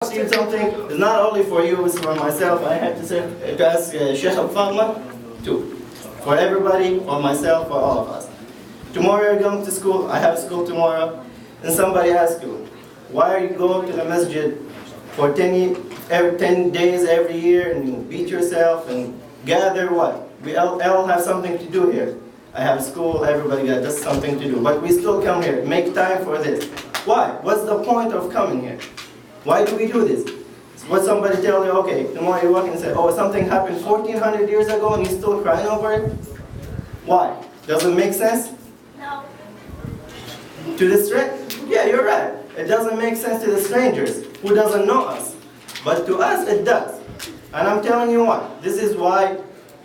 Something is not only for you, it's for myself. I had to say, to ask Sheikh Al too. For everybody, for myself, for all of us. Tomorrow you're going to school, I have school tomorrow, and somebody asks you, why are you going to the masjid for 10 days every year and you beat yourself and gather what? We all have something to do here. I have school, everybody got just something to do. But we still come here, make time for this. Why? What's the point of coming here? Why do we do this? What somebody tell you, okay, tomorrow you walk in and say, oh, something happened 1400 years ago and you're still crying over it? Why? Does it make sense? No. To the yeah, you're right. It doesn't make sense to the strangers who doesn't know us. But to us, it does. And I'm telling you what, this is why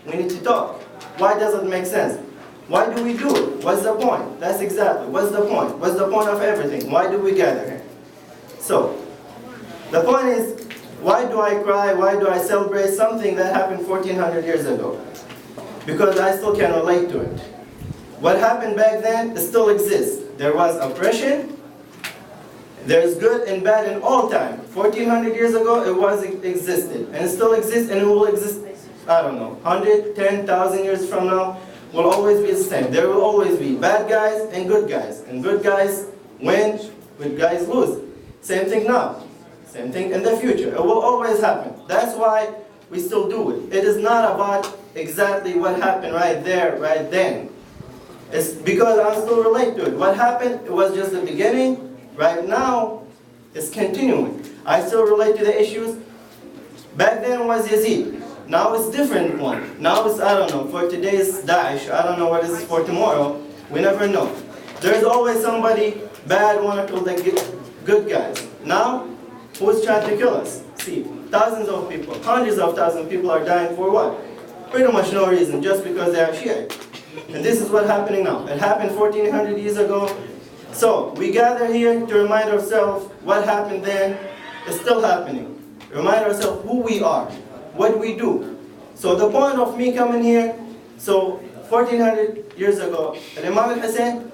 we need to talk. Why does it make sense? Why do we do it? What's the point? That's exactly, what's the point? What's the point of everything? Why do we gather here? So, the point is, why do I cry? Why do I celebrate something that happened 1400 years ago? Because I still can relate to it. What happened back then, it still exists. There was oppression. There's good and bad in all time. 1400 years ago, it existed. And it still exists and it will exist, I don't know, 110,000 years from now, will always be the same. There will always be bad guys and good guys. And good guys win, good guys lose. Same thing now. Same thing in the future. It will always happen. That's why we still do it. It is not about exactly what happened right there, right then. It's because I still relate to it. What happened, it was just the beginning. Right now, it's continuing. I still relate to the issues. Back then it was Yazid. Now it's different one. Now it's, I don't know, for today's Daesh. I don't know what it is for tomorrow. We never know. There's always somebody bad want to kill the good guys. Now, who's trying to kill us? See, thousands of people, hundreds of thousands of people are dying for what? Pretty much no reason, just because they are Shia. And this is what's happening now. It happened 1400 years ago. So, we gather here to remind ourselves what happened then is still happening. Remind ourselves who we are, what we do. So the point of me coming here, so 1400 years ago, Imam Hussain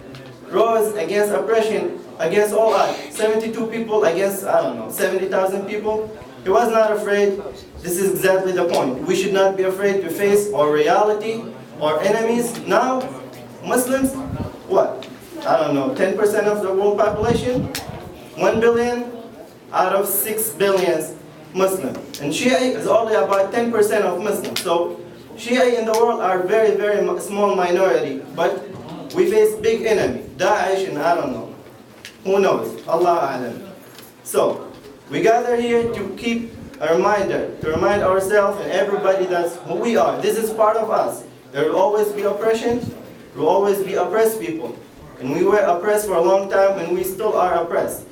rose against oppression, against all odds. 72 people against, I don't know, 70,000 people. He was not afraid. This is exactly the point. We should not be afraid to face our reality, our enemies. Now, Muslims, what? I don't know, 10% of the world population? 1 billion out of 6 billion Muslim. And Shia is only about 10% of Muslims. So, Shia in the world are very, very small minority. But we face big enemy, Daesh and I don't know. Who knows? Allah A'lam. So, we gather here to keep a reminder, to remind ourselves and everybody that's who we are. This is part of us. There will always be oppression. There will always be oppressed people. And we were oppressed for a long time and we still are oppressed.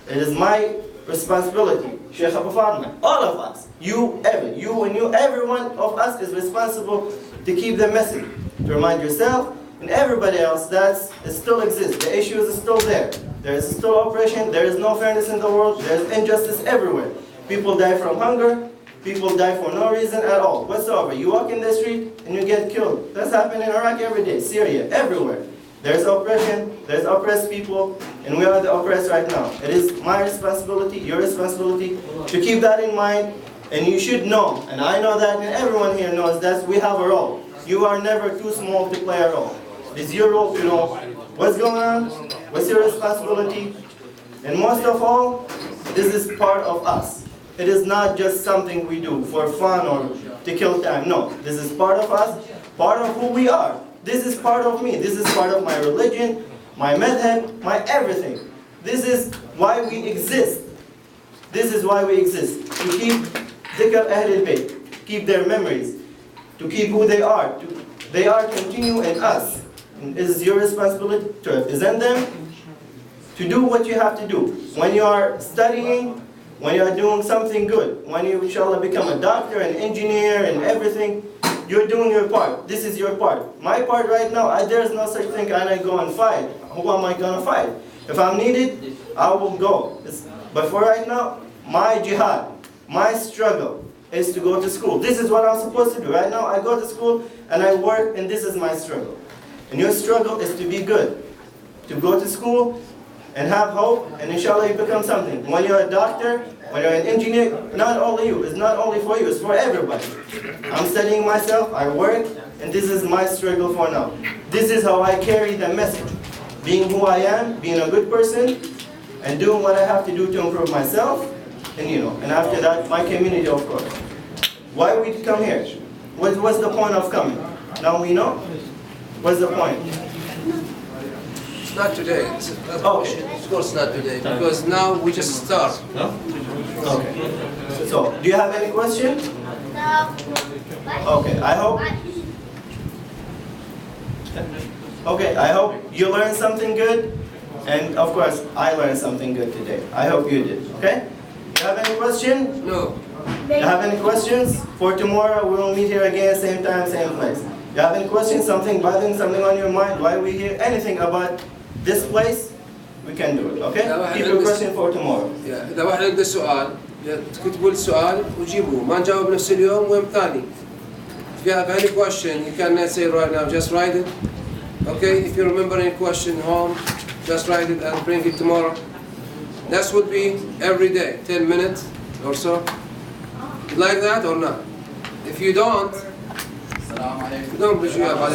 It is my responsibility, Sheikh Abu Fatma, all of us, you, every one of us is responsible to keep the message, to remind yourself and everybody else that it still exists. The issues are still there. There is still oppression. There is no fairness in the world. There is injustice everywhere. People die from hunger. People die for no reason at all whatsoever. You walk in the street and you get killed. That's happening in Iraq every day, Syria, everywhere. There's oppression, there's oppressed people, and we are the oppressed right now. It is my responsibility, your responsibility, to keep that in mind, and you should know, and I know that, and everyone here knows that we have a role. You are never too small to play a role. It is your role to know what's going on, what's your responsibility, and most of all, this is part of us. It is not just something we do for fun or to kill time. No, this is part of us, part of who we are. This is part of me. This is part of my religion, my madhab, my everything. This is why we exist. This is why we exist. To keep dhikr Ahl al-Bayt, keep their memories, to keep who they are. They are continue in us. And it is your responsibility to represent them, to do what you have to do. When you are studying, when you are doing something good, when you, inshallah, become a doctor, an engineer, and everything, you're doing your part. This is your part. My part right now, there's no such thing and I go and fight. Who am I going to fight? If I'm needed, I will go. But for right now, my jihad, my struggle is to go to school. This is what I'm supposed to do. Right now, I go to school and I work and this is my struggle. And your struggle is to be good. To go to school and have hope and inshallah you become something. When you're a doctor, When you're an engineer, not only you, it's not only for you, it's for everybody. I'm studying myself, I work, and this is my struggle for now. This is how I carry the message. Being who I am, being a good person, and doing what I have to do to improve myself, and after that, my community, of course. Why we come here? What's the point of coming? Now we know? What's the point? Not today. Okay. Of course not today, because now we just start. Okay. So, do you have any question? No. Okay, I hope you learned something good, and of course, I learned something good today. I hope you did, okay? You have any questions? No. You have any questions? For tomorrow, we will meet here again, same time, same place. You have any questions, something bothering, something on your mind, why we here, anything about this place, we can do it, okay? Keep your question for tomorrow. إذا واحد عنده سؤال تكتبوا السؤال وجيبوه ما نجاوب نفس اليوم ويوم ثاني. If you have any question, you cannot say right now, just write it. Okay, if you remember any question home, just write it and bring it tomorrow. That would be every day, 10 minutes or so. You like that or not? If you don't, don't push you up.